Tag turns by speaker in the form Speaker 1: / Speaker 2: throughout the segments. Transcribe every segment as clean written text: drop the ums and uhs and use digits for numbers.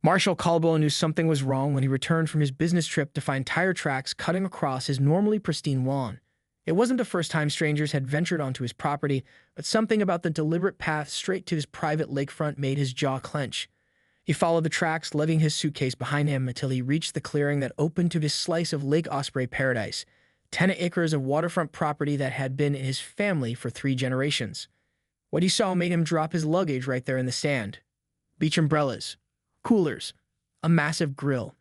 Speaker 1: Marshall Caldwell knew something was wrong when he returned from his business trip to find tire tracks cutting across his normally pristine lawn. It wasn't the first time strangers had ventured onto his property, but something about the deliberate path straight to his private lakefront made his jaw clench. He followed the tracks, leaving his suitcase behind him until he reached the clearing that opened to this slice of Lake Osprey paradise, 10 acres of waterfront property that had been in his family for 3 generations. What he saw made him drop his luggage right there in the sand. Beach umbrellas, coolers, a massive grill,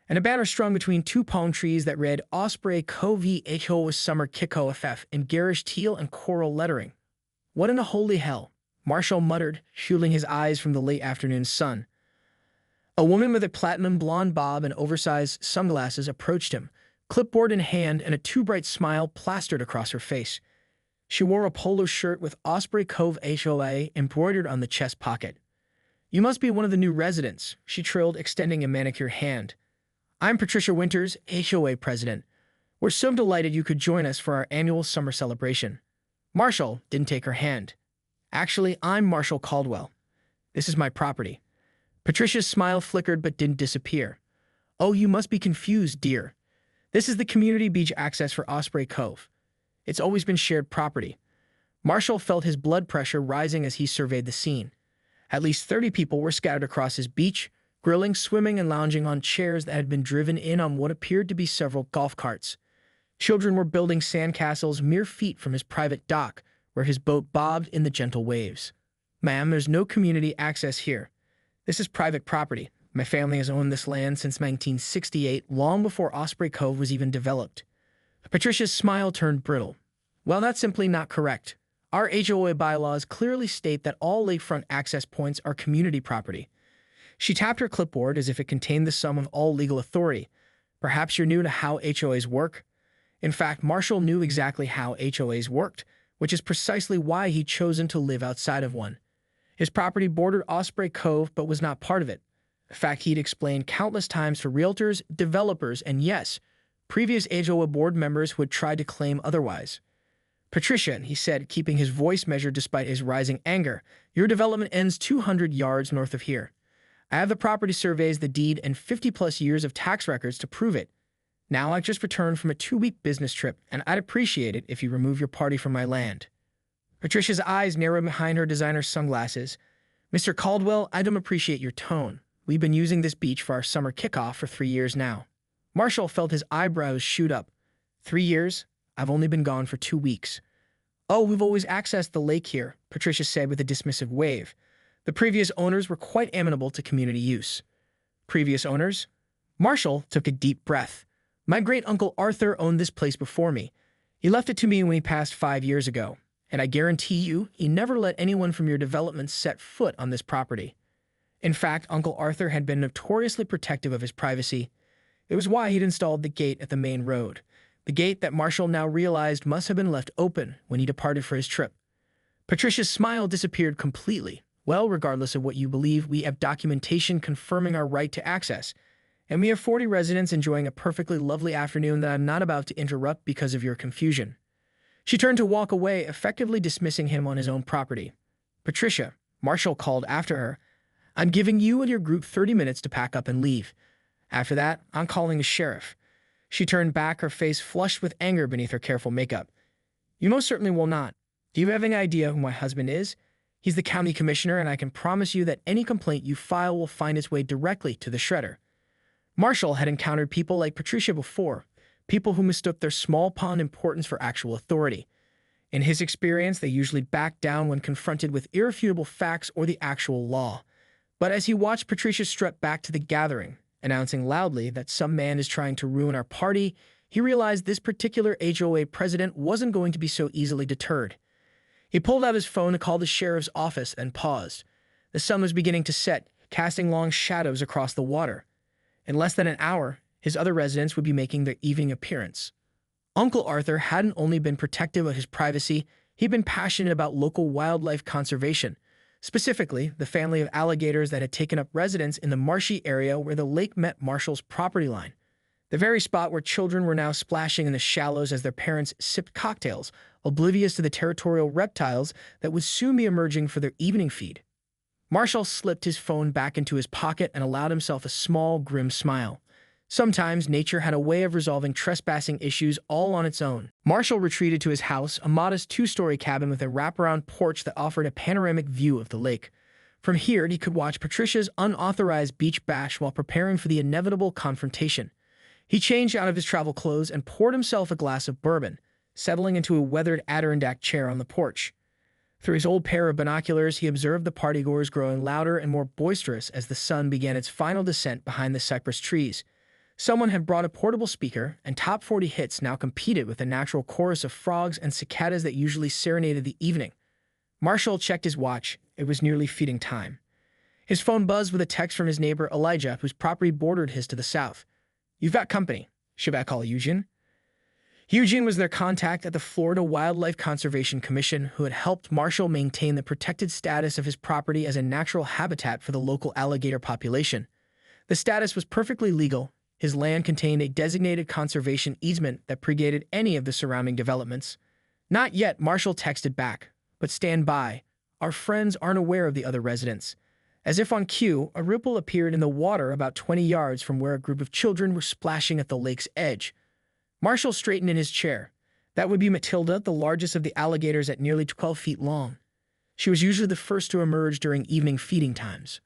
Speaker 1: and a banner strung between 2 palm trees that read Osprey Cove HOA Summer Kickoff in garish teal and coral lettering. What in the holy hell? Marshall muttered, shielding his eyes from the late afternoon sun. A woman with a platinum blonde bob and oversized sunglasses approached him, clipboard in hand and a too bright smile plastered across her face. She wore a polo shirt with Osprey Cove HOA embroidered on the chest pocket. "You must be one of the new residents," she trilled, extending a manicured hand. "I'm Patricia Winters, HOA president. We're so delighted you could join us for our annual summer celebration." Marshall didn't take her hand. "Actually, I'm Marshall Caldwell. This is my property." Patricia's smile flickered but didn't disappear. "Oh, you must be confused, dear. This is the community beach access for Osprey Cove. It's always been shared property." Marshall felt his blood pressure rising as he surveyed the scene. At least 30 people were scattered across his beach, grilling, swimming, and lounging on chairs that had been driven in on what appeared to be several golf carts. Children were building sandcastles mere feet from his private dock, where his boat bobbed in the gentle waves. "Ma'am, there's no community access here. This is private property. My family has owned this land since 1968, long before Osprey Cove was even developed." Patricia's smile turned brittle. "Well, that's simply not correct. Our HOA bylaws clearly state that all lakefront access points are community property." She tapped her clipboard as if it contained the sum of all legal authority. "Perhaps you're new to how HOAs work?" In fact, Marshall knew exactly how HOAs worked, which is precisely why he'd chosen to live outside of one. His property bordered Osprey Cove but was not part of it. A fact he'd explained countless times to realtors, developers, and yes, previous HOA board members who had tried to claim otherwise. "Patricia," he said, keeping his voice measured despite his rising anger, "your development ends 200 yards north of here. I have the property surveys, the deed, and 50-plus years of tax records to prove it. Now I just returned from a 2-week business trip, and I'd appreciate it if you remove your party from my land." Patricia's eyes narrowed behind her designer sunglasses. "Mr. Caldwell, I don't appreciate your tone. We've been using this beach for our summer kickoff for 3 years now." Marshall felt his eyebrows shoot up. 3 years? I've only been gone for 2 weeks. "Oh, we've always accessed the lake here," Patricia said with a dismissive wave. "The previous owners were quite amenable to community use." "Previous owners?" Marshall took a deep breath. "My great-uncle Arthur owned this place before me. He left it to me when he passed 5 years ago. And I guarantee you, he never let anyone from your development set foot on this property. In fact, Uncle Arthur had been notoriously protective of his privacy. It was why he'd installed the gate at the main road, the gate that Marshall now realized must have been left open when he departed for his trip. Patricia's smile disappeared completely. "Well, regardless of what you believe, we have documentation confirming our right to access, and we have 40 residents enjoying a perfectly lovely afternoon that I'm not about to interrupt because of your confusion." She turned to walk away, effectively dismissing him on his own property. "Patricia," Marshall called after her, "I'm giving you and your group 30 minutes to pack up and leave. After that, I'm calling the sheriff." She turned back, her face flushed with anger beneath her careful makeup. "You most certainly will not. Do you have any idea who my husband is? He's the county commissioner, and I can promise you that any complaint you file will find its way directly to the shredder." Marshall had encountered people like Patricia before, people who mistook their small pond importance for actual authority. In his experience, they usually backed down when confronted with irrefutable facts or the actual law. But as he watched Patricia strut back to the gathering, announcing loudly that some man is trying to ruin our party, he realized this particular HOA president wasn't going to be so easily deterred. He pulled out his phone to call the sheriff's office and paused. The sun was beginning to set, casting long shadows across the water. In less than an hour, his other residents would be making their evening appearance. Uncle Arthur hadn't only been protective of his privacy, he'd been passionate about local wildlife conservation, specifically the family of alligators that had taken up residence in the marshy area where the lake met Marshall's property line, the very spot where children were now splashing in the shallows as their parents sipped cocktails, oblivious to the territorial reptiles that would soon be emerging for their evening feed. Marshall slipped his phone back into his pocket and allowed himself a small, grim smile. Sometimes nature had a way of resolving trespassing issues all on its own. Marshall retreated to his house, a modest two-story cabin with a wraparound porch that offered a panoramic view of the lake. From here, he could watch Patricia's unauthorized beach bash while preparing for the inevitable confrontation. He changed out of his travel clothes and poured himself a glass of bourbon, settling into a weathered Adirondack chair on the porch. Through his old pair of binoculars, he observed the partygoers growing louder and more boisterous as the sun began its final descent behind the cypress trees. Someone had brought a portable speaker, and top 40 hits now competed with the natural chorus of frogs and cicadas that usually serenaded the evening. Marshall checked his watch. It was nearly feeding time. His phone buzzed with a text from his neighbor Elijah, whose property bordered his to the south. "You've got company. Should I call Eugene?" Eugene was their contact at the Florida Wildlife Conservation Commission, who had helped Marshall maintain the protected status of his property as a natural habitat for the local alligator population. The status was perfectly legal. His land contained a designated conservation easement that predated any of the surrounding developments. "Not yet," Marshall texted back, "but stand by. Our friends aren't aware of the other residents." As if on cue, a ripple appeared in the water about 20 yards from where a group of children were splashing at the lake's edge. Marshall straightened in his chair. That would be Matilda, the largest of the alligators at nearly 12 feet long. She was usually the first to emerge during evening feeding times.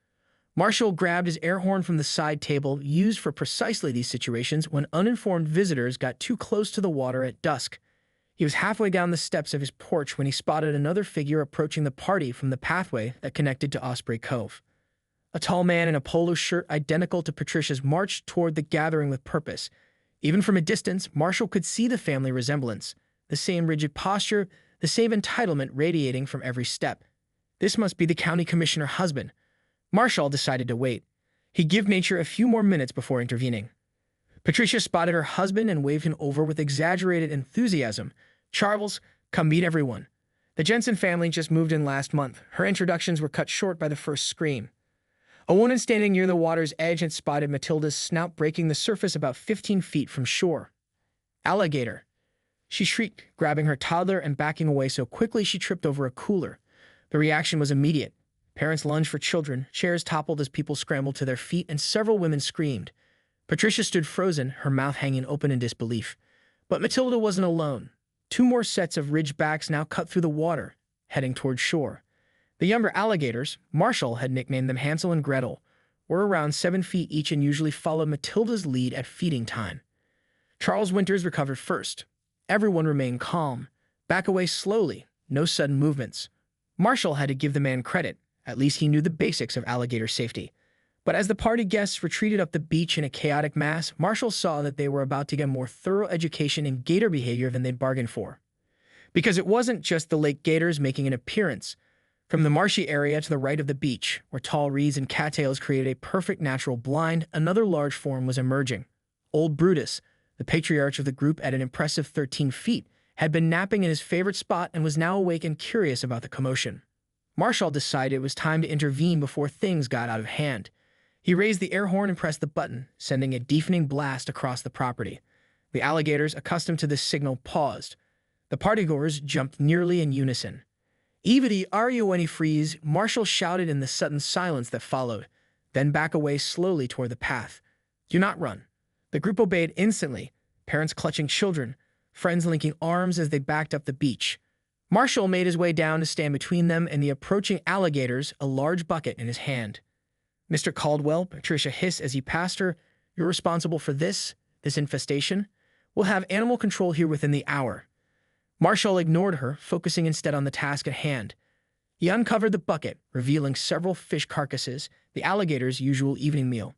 Speaker 1: Marshall grabbed his air horn from the side table used for precisely these situations when uninformed visitors got too close to the water at dusk. He was halfway down the steps of his porch when he spotted another figure approaching the party from the pathway that connected to Osprey Cove. A tall man in a polo shirt identical to Patricia's marched toward the gathering with purpose. Even from a distance, Marshall could see the family resemblance, the same rigid posture, the same entitlement radiating from every step. This must be the county commissioner husband. Marshall decided to wait. He'd give nature a few more minutes before intervening. Patricia spotted her husband and waved him over with exaggerated enthusiasm. "Charles, come meet everyone. The Jensen family just moved in last month." Her introductions were cut short by the first scream. A woman standing near the water's edge had spotted Matilda's snout breaking the surface about 15 feet from shore. "Alligator!" She shrieked, grabbing her toddler and backing away so quickly she tripped over a cooler. The reaction was immediate. Parents lunged for children, chairs toppled as people scrambled to their feet, and several women screamed. Patricia stood frozen, her mouth hanging open in disbelief. But Matilda wasn't alone. Two more sets of ridgebacks now cut through the water, heading toward shore. The younger alligators, Marshall had nicknamed them Hansel and Gretel, were around 7 feet each and usually followed Matilda's lead at feeding time. Charles Winters recovered first. Everyone remained calm. Back away slowly, no sudden movements. Marshall had to give the man credit. At least he knew the basics of alligator safety. But as the party guests retreated up the beach in a chaotic mass, Marshall saw that they were about to get more thorough education in gator behavior than they'd bargained for. Because it wasn't just the lake gators making an appearance. From the marshy area to the right of the beach, where tall reeds and cattails created a perfect natural blind, another large form was emerging. Old Brutus, the patriarch of the group at an impressive 13 feet, had been napping in his favorite spot and was now awake and curious about the commotion. Marshall decided it was time to intervene before things got out of hand. He raised the air horn and pressed the button, sending a deafening blast across the property. The alligators, accustomed to this signal, paused. The partygoers jumped nearly in unison. "Evity, are you any freeze?" Marshall shouted in the sudden silence that followed, then back away slowly toward the path. "Do not run." The group obeyed instantly, parents clutching children, friends linking arms as they backed up the beach. Marshall made his way down to stand between them and the approaching alligators, a large bucket in his hand. "Mr. Caldwell," Patricia hissed as he passed her, "you're responsible for this infestation. We'll have animal control here within the hour." Marshall ignored her, focusing instead on the task at hand. He uncovered the bucket, revealing several fish carcasses, the alligator's usual evening meal.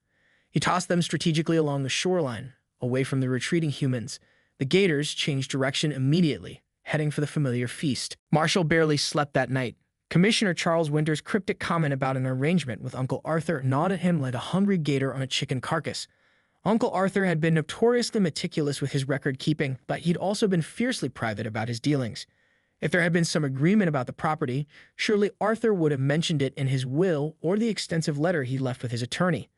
Speaker 1: He tossed them strategically along the shoreline, away from the retreating humans. The gators changed direction immediately, heading for the familiar feast. Marshall barely slept that night. Commissioner Charles Winters' cryptic comment about an arrangement with Uncle Arthur gnawed at him like a hungry gator on a chicken carcass. Uncle Arthur had been notoriously meticulous with his record-keeping, but he'd also been fiercely private about his dealings. If there had been some agreement about the property, surely Arthur would have mentioned it in his will or the extensive letter he left with his attorney.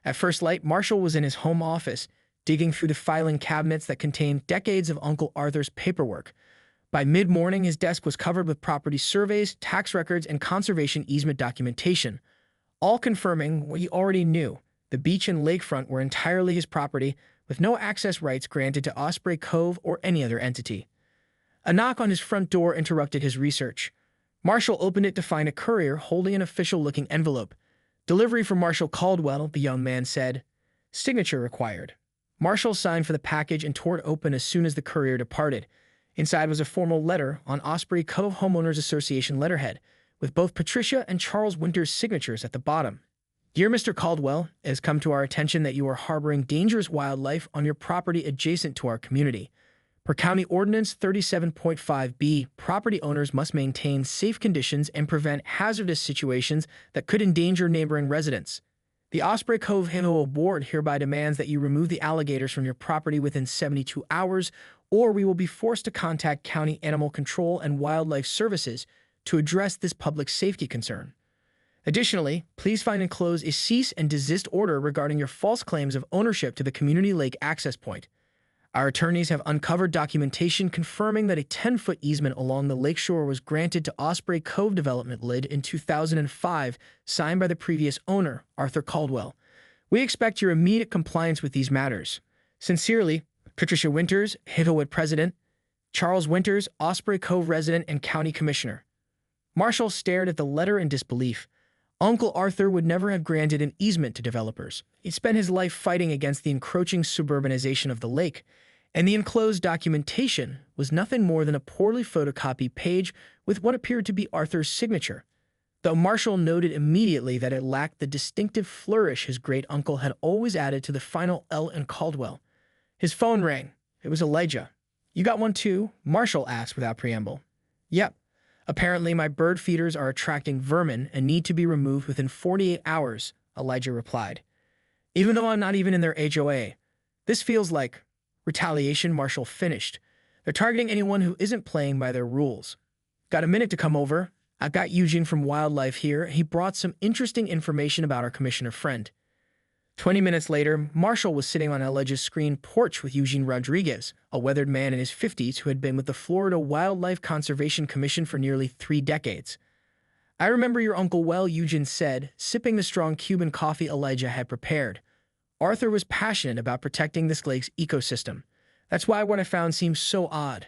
Speaker 1: At first light, Marshall was in his home office, digging through the filing cabinets that contained decades of Uncle Arthur's paperwork. By mid-morning, his desk was covered with property surveys, tax records, and conservation easement documentation. all confirming what he already knew. The beach and lakefront were entirely his property, with no access rights granted to Osprey Cove or any other entity. A knock on his front door interrupted his research. Marshall opened it to find a courier holding an official-looking envelope. "Delivery for Marshall Caldwell," the young man said. "Signature required." Marshall signed for the package and tore it open as soon as the courier departed. Inside was a formal letter on Osprey Cove Homeowners Association letterhead, with both Patricia and Charles Winters' signatures at the bottom. "Dear Mr. Caldwell, it has come to our attention that you are harboring dangerous wildlife on your property adjacent to our community. Per County Ordinance 37.5b, property owners must maintain safe conditions and prevent hazardous situations that could endanger neighboring residents. The Osprey Cove HOA Board hereby demands that you remove the alligators from your property within 72 hours, or we will be forced to contact County Animal Control and Wildlife Services to address this public safety concern. Additionally, please find enclosed a cease and desist order regarding your false claims of ownership to the community lake access point. Our attorneys have uncovered documentation confirming that a 10-foot easement along the lakeshore was granted to Osprey Cove Development Lid in 2005, signed by the previous owner, Arthur Caldwell. We expect your immediate compliance with these matters. Sincerely, Patricia Winters, HOA President, Charles Winters, Osprey Cove Resident and County Commissioner. Marshall stared at the letter in disbelief. Uncle Arthur would never have granted an easement to developers. He'd spent his life fighting against the encroaching suburbanization of the lake, and the enclosed documentation was nothing more than a poorly photocopied page with what appeared to be Arthur's signature, though Marshall noted immediately that it lacked the distinctive flourish his great-uncle had always added to the final L in Caldwell. His phone rang. It was Elijah. "You got one too?" Marshall asked without preamble. "Yep. Apparently my bird feeders are attracting vermin and need to be removed within 48 hours, Elijah replied. "Even though I'm not even in their HOA. This feels like retaliation," Marshall finished. "They're targeting anyone who isn't playing by their rules. Got a minute to come over? I've got Eugene from Wildlife here. He brought some interesting information about our commissioner friend." 20 minutes later, Marshall was sitting on Elijah's screen porch with Eugene Rodriguez, a weathered man in his 50s who had been with the Florida Wildlife Conservation Commission for nearly 3 decades. "I remember your uncle well," Eugene said, sipping the strong Cuban coffee Elijah had prepared. "Arthur was passionate about protecting this lake's ecosystem. That's why what I found seems so odd."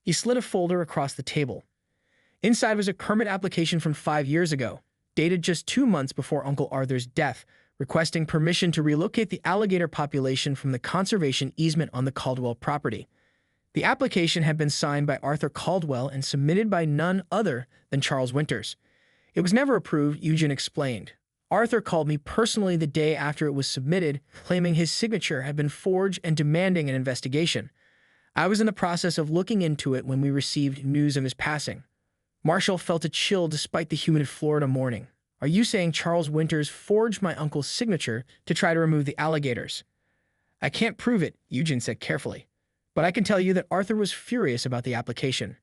Speaker 1: He slid a folder across the table. Inside was a permit application from 5 years ago, dated just 2 months before Uncle Arthur's death, requesting permission to relocate the alligator population from the conservation easement on the Caldwell property. The application had been signed by Arthur Caldwell and submitted by none other than Charles Winters. "It was never approved," Eugene explained. "Arthur called me personally the day after it was submitted, claiming his signature had been forged and demanding an investigation. I was in the process of looking into it when we received news of his passing." Marshall felt a chill despite the humid Florida morning. "Are you saying Charles Winters forged my uncle's signature to try to remove the alligators?" "I can't prove it," Eugene said carefully, "but I can tell you that Arthur was furious about the application.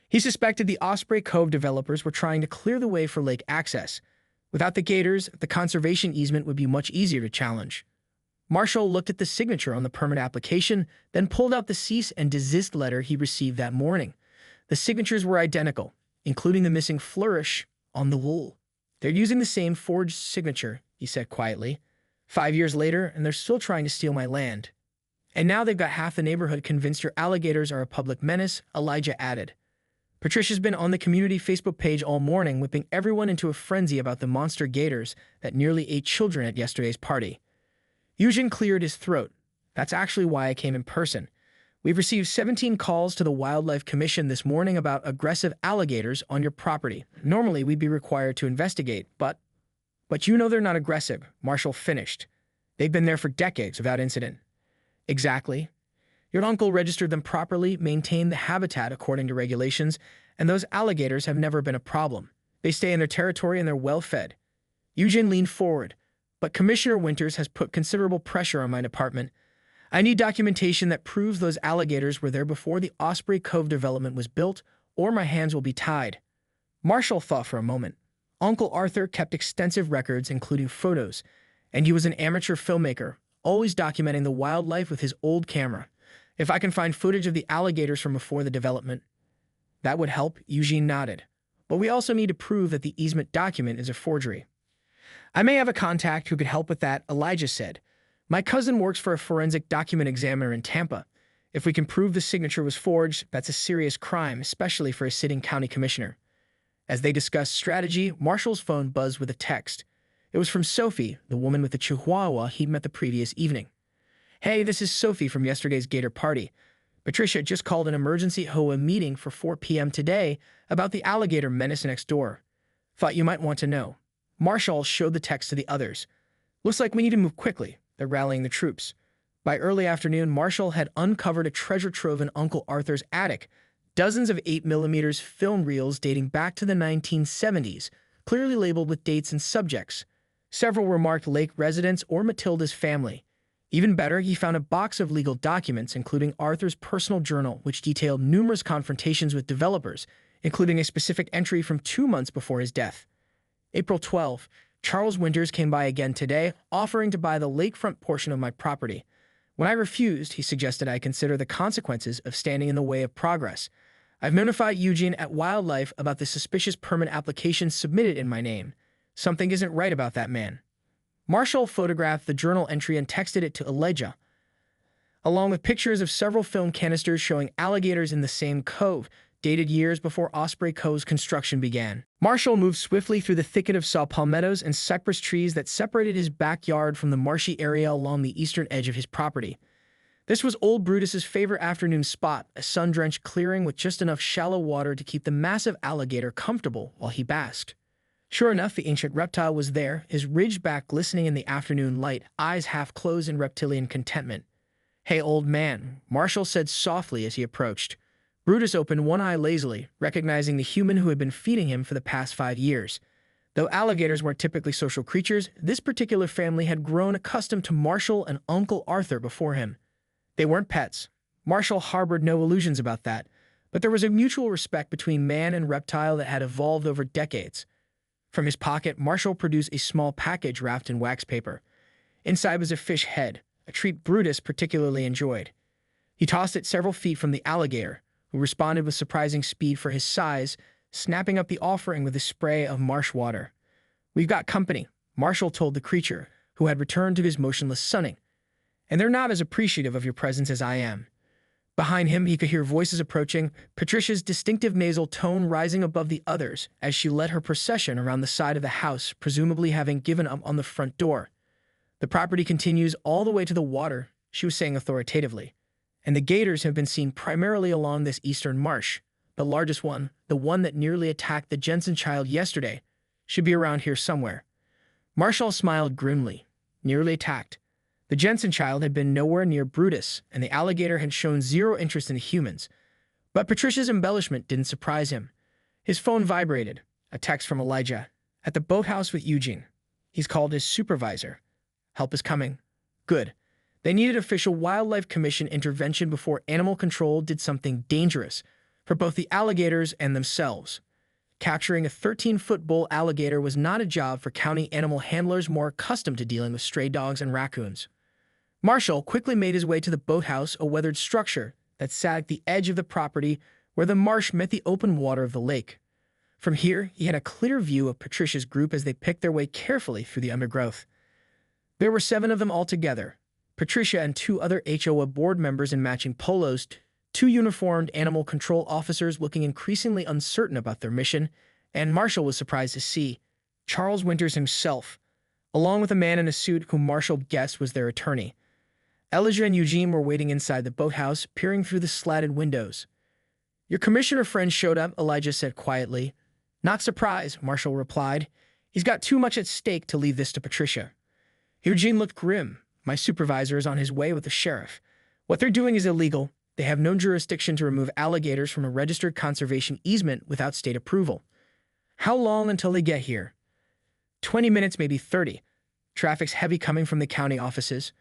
Speaker 1: He suspected the Osprey Cove developers were trying to clear the way for lake access. Without the gators, the conservation easement would be much easier to challenge." Marshall looked at the signature on the permit application, then pulled out the cease and desist letter he received that morning. The signatures were identical, including the missing flourish on the wool. "They're using the same forged signature," he said quietly. 5 years later, and they're still trying to steal my land. And now they've got half the neighborhood convinced your alligators are a public menace," Elijah added. "Patricia's been on the community Facebook page all morning, whipping everyone into a frenzy about the monster gators that nearly ate children at yesterday's party." Eugene cleared his throat. "That's actually why I came in person. We've received 17 calls to the Wildlife Commission this morning about aggressive alligators on your property. Normally, we'd be required to investigate, but you know they're not aggressive," Marshall finished. "They've been there for decades without incident." "Exactly. Your uncle registered them properly, maintained the habitat according to regulations, and those alligators have never been a problem. They stay in their territory and they're well fed." Eugene leaned forward. "But Commissioner Winters has put considerable pressure on my department. I need documentation that proves those alligators were there before the Osprey Cove development was built, or my hands will be tied." Marshall thought for a moment. Uncle Arthur kept extensive records, including photos, and he was an amateur filmmaker, always documenting the wildlife with his old camera. "If I can find footage of the alligators from before the development." "That would help," Eugene nodded. "But we also need to prove that the easement document is a forgery." I may have a contact who could help with that, Elijah said. My cousin works for a forensic document examiner in Tampa. If we can prove the signature was forged, that's a serious crime, especially for a sitting county commissioner. As they discussed strategy, Marshall's phone buzzed with a text. It was from Sophie, the woman with the chihuahua he'd met the previous evening. Hey, this is Sophie from yesterday's Gator party. Patricia just called an emergency HOA meeting for 4 p.m. today about the alligator menace next door. Thought you might want to know. Marshall showed the text to the others. Looks like we need to move quickly. They're rallying the troops. By early afternoon, Marshall had uncovered a treasure trove in Uncle Arthur's attic. Dozens of 8mm film reels dating back to the 1970s, clearly labeled with dates and subjects. Several were marked Lake residence or Matilda's family. Even better, he found a box of legal documents, including Arthur's personal journal, which detailed numerous confrontations with developers, including a specific entry from 2 months before his death. April 12, Charles Winters came by again today, offering to buy the lakefront portion of my property. When I refused, he suggested I consider the consequences of standing in the way of progress. I've notified Eugene at Wildlife about the suspicious permit application submitted in my name. Something isn't right about that man. Marshall photographed the journal entry and texted it to Elijah, along with pictures of several film canisters showing alligators in the same cove, dated years before Osprey Cove's construction began. Marshall moved swiftly through the thicket of saw palmettos and cypress trees that separated his backyard from the marshy area along the eastern edge of his property. This was old Brutus's favorite afternoon spot, a sun-drenched clearing with just enough shallow water to keep the massive alligator comfortable while he basked. Sure enough, the ancient reptile was there, his ridged back glistening in the afternoon light, eyes half closed in reptilian contentment. Hey, old man, Marshall said softly as he approached. Brutus opened one eye lazily, recognizing the human who had been feeding him for the past 5 years. Though alligators weren't typically social creatures, this particular family had grown accustomed to Marshall and Uncle Arthur before him. They weren't pets. Marshall harbored no illusions about that, but there was a mutual respect between man and reptile that had evolved over decades. From his pocket, Marshall produced a small package wrapped in wax paper. Inside was a fish head, a treat Brutus particularly enjoyed. He tossed it several feet from the alligator, who responded with surprising speed for his size, snapping up the offering with a spray of marsh water. We've got company, Marshall told the creature, who had returned to his motionless sunning. And they're not as appreciative of your presence as I am. Behind him, he could hear voices approaching, Patricia's distinctive nasal tone rising above the others as she led her procession around the side of the house, presumably having given up on the front door. The property continues all the way to the water, she was saying authoritatively. And the gators have been seen primarily along this eastern marsh. The largest one, the one that nearly attacked the Jensen child yesterday, should be around here somewhere. Marshall smiled grimly. Nearly attacked. The Jensen child had been nowhere near Brutus, and the alligator had shown zero interest in the humans. But Patricia's embellishment didn't surprise him. His phone vibrated. A text from Elijah. At the boathouse with Eugene. He's called his supervisor. Help is coming. Good. They needed official Wildlife Commission intervention before animal control did something dangerous for both the alligators and themselves. Capturing a 13-foot bull alligator was not a job for county animal handlers more accustomed to dealing with stray dogs and raccoons. Marshall quickly made his way to the boathouse, a weathered structure that sat at the edge of the property where the marsh met the open water of the lake. From here, he had a clear view of Patricia's group as they picked their way carefully through the undergrowth. There were 7 of them altogether. Patricia and 2 other HOA board members in matching polos, 2 uniformed animal control officers looking increasingly uncertain about their mission, and Marshall was surprised to see Charles Winters himself, along with a man in a suit whom Marshall guessed was their attorney. Elijah and Eugene were waiting inside the boathouse, peering through the slatted windows. Your commissioner friend showed up, Elijah said quietly. Not surprised, Marshall replied. He's got too much at stake to leave this to Patricia. Eugene looked grim. My supervisor is on his way with the sheriff. What they're doing is illegal. They have no jurisdiction to remove alligators from a registered conservation easement without state approval. How long until they get here? 20 minutes, maybe 30. Traffic's heavy coming from the county offices.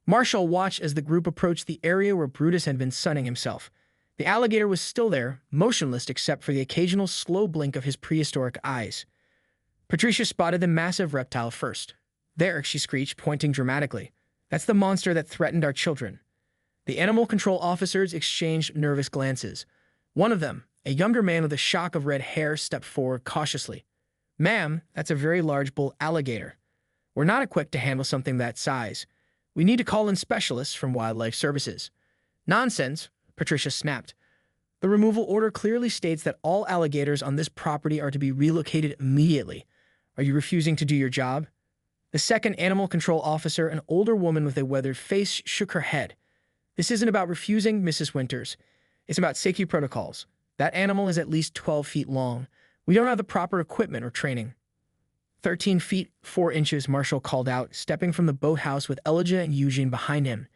Speaker 1: Marshall watched as the group approached the area where Brutus had been sunning himself. The alligator was still there, motionless except for the occasional slow blink of his prehistoric eyes. Patricia spotted the massive reptile first. There, she screeched, pointing dramatically. That's the monster that threatened our children. The animal control officers exchanged nervous glances. One of them, a younger man with a shock of red hair, stepped forward cautiously. Ma'am, that's a very large bull alligator. We're not equipped to handle something that size. We need to call in specialists from Wildlife Services." "Nonsense," Patricia snapped. "The removal order clearly states that all alligators on this property are to be relocated immediately. Are you refusing to do your job?" The second animal control officer, an older woman with a weathered face, shook her head. "This isn't about refusing, Mrs. Winters. It's about safety protocols. That animal is at least 12 feet long. We don't have the proper equipment or training." 13 feet, 4 inches, Marshall called out, stepping from the boathouse with Elijah and Eugene behind him.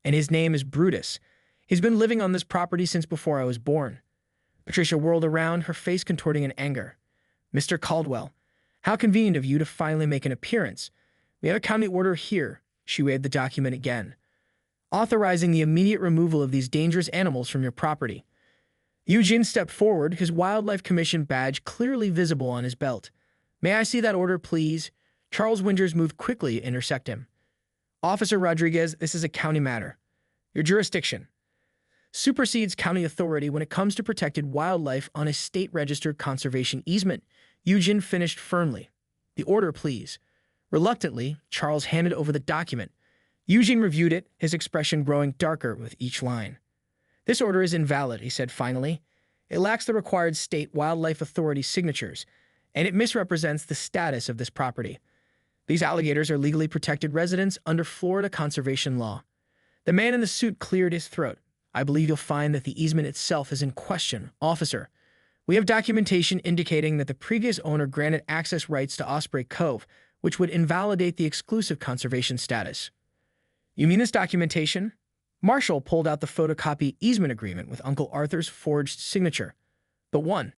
Speaker 1: "And his name is Brutus. He's been living on this property since before I was born." Patricia whirled around, her face contorting in anger. "Mr. Caldwell, how convenient of you to finally make an appearance. We have a county order here." She waved the document again, "authorizing the immediate removal of these dangerous animals from your property." Eugene stepped forward, his Wildlife Commission badge clearly visible on his belt. "May I see that order, please?" Charles Winters moved quickly to intercept him. "Officer Rodriguez, this is a county matter. Your jurisdiction supersedes county authority when it comes to protected wildlife on a state-registered conservation easement," Eugene finished firmly. "The order, please." Reluctantly, Charles handed over the document. Eugene reviewed it, his expression growing darker with each line. "This order is invalid," he said finally. "It lacks the required state wildlife authority signatures, and it misrepresents the status of this property. These alligators are legally protected residents under Florida conservation law." The man in the suit cleared his throat. "I believe you'll find that the easement itself is in question, officer. We have documentation indicating that the previous owner granted access rights to Osprey Cove, which would invalidate the exclusive conservation status." "You mean this documentation?" Marshall pulled out the photocopy easement agreement with Uncle Arthur's forged signature. "The one